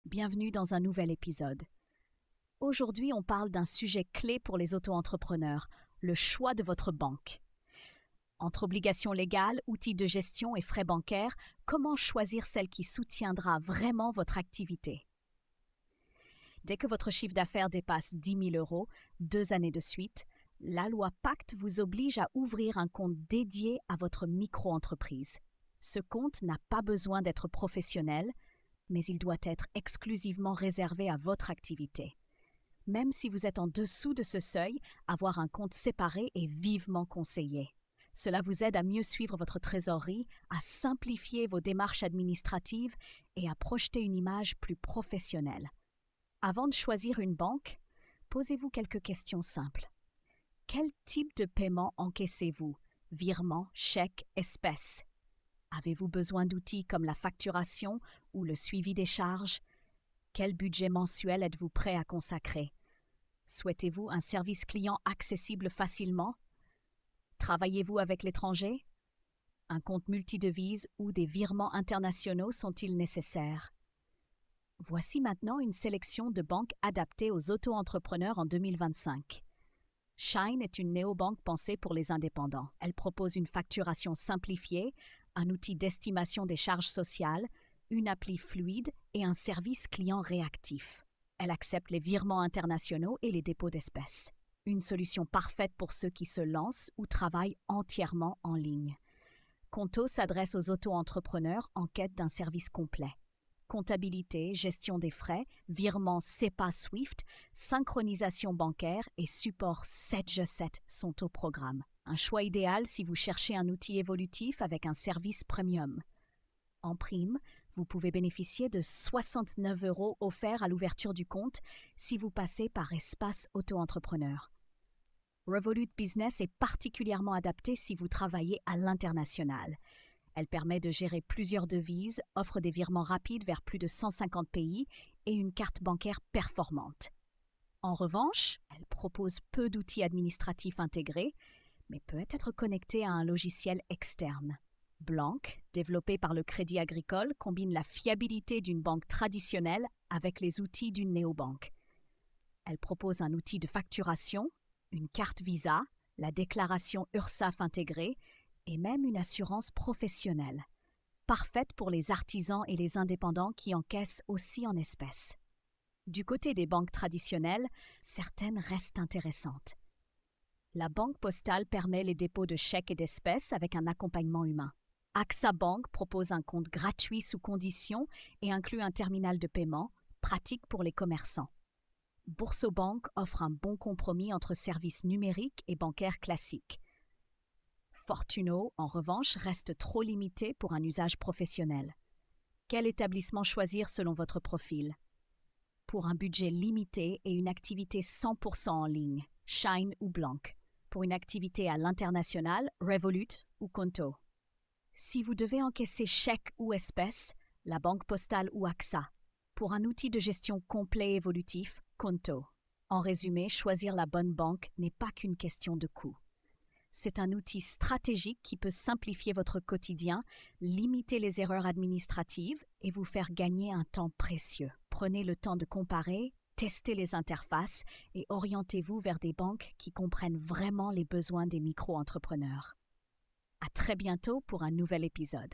bienvenue dans un nouvel épisode. Aujourd'hui, on parle d'un sujet clé pour les auto-entrepreneurs, le choix de votre banque. Entre obligations légales, outils de gestion et frais bancaires, comment choisir celle qui soutiendra vraiment votre activité? Dès que votre chiffre d'affaires dépasse 10 000 euros, 2 années de suite, la loi Pacte vous oblige à ouvrir un compte dédié à votre micro-entreprise. Ce compte n'a pas besoin d'être professionnel, mais il doit être exclusivement réservé à votre activité. Même si vous êtes en dessous de ce seuil, avoir un compte séparé est vivement conseillé. Cela vous aide à mieux suivre votre trésorerie, à simplifier vos démarches administratives et à projeter une image plus professionnelle. Avant de choisir une banque, posez-vous quelques questions simples. Quel type de paiement encaissez-vous? Virement, chèque, espèce? Avez-vous besoin d'outils comme la facturation ou le suivi des charges? Quel budget mensuel êtes-vous prêt à consacrer? Souhaitez-vous un service client accessible facilement? Travaillez-vous avec l'étranger? Un compte multidevise ou des virements internationaux sont-ils nécessaires? Voici maintenant une sélection de banques adaptées aux auto-entrepreneurs en 2025. Shine est une néobanque pensée pour les indépendants. Elle propose une facturation simplifiée, un outil d'estimation des charges sociales, une appli fluide et un service client réactif. Elle accepte les virements internationaux et les dépôts d'espèces. Une solution parfaite pour ceux qui se lancent ou travaillent entièrement en ligne. Conto s'adresse aux auto-entrepreneurs en quête d'un service complet. Comptabilité, gestion des frais, virements SEPA Swift, synchronisation bancaire et support 7G7 sont au programme. Un choix idéal si vous cherchez un outil évolutif avec un service premium. En prime, vous pouvez bénéficier de 69 € offerts à l'ouverture du compte si vous passez par Espace Auto-entrepreneur. Revolut Business est particulièrement adaptée si vous travaillez à l'international. Elle permet de gérer plusieurs devises, offre des virements rapides vers plus de 150 pays et une carte bancaire performante. En revanche, elle propose peu d'outils administratifs intégrés, mais peut être connectée à un logiciel externe. Blank, développé par le Crédit Agricole, combine la fiabilité d'une banque traditionnelle avec les outils d'une néobanque. Elle propose un outil de facturation, une carte Visa, la déclaration URSSAF intégrée et même une assurance professionnelle, parfaite pour les artisans et les indépendants qui encaissent aussi en espèces. Du côté des banques traditionnelles, certaines restent intéressantes. La Banque Postale permet les dépôts de chèques et d'espèces avec un accompagnement humain. AXA Bank propose un compte gratuit sous condition et inclut un terminal de paiement, pratique pour les commerçants. Boursobank offre un bon compromis entre services numériques et bancaires classiques. Fortuno, en revanche, reste trop limité pour un usage professionnel. Quel établissement choisir selon votre profil? Pour un budget limité et une activité 100% en ligne, Shine ou Blank. Pour une activité à l'international, Revolut ou Conto. Si vous devez encaisser chèque ou espèces, la Banque Postale ou AXA. Pour un outil de gestion complet et évolutif, Conto. En résumé, choisir la bonne banque n'est pas qu'une question de coût. C'est un outil stratégique qui peut simplifier votre quotidien, limiter les erreurs administratives et vous faire gagner un temps précieux. Prenez le temps de comparer, testez les interfaces et orientez-vous vers des banques qui comprennent vraiment les besoins des micro-entrepreneurs. À très bientôt pour un nouvel épisode.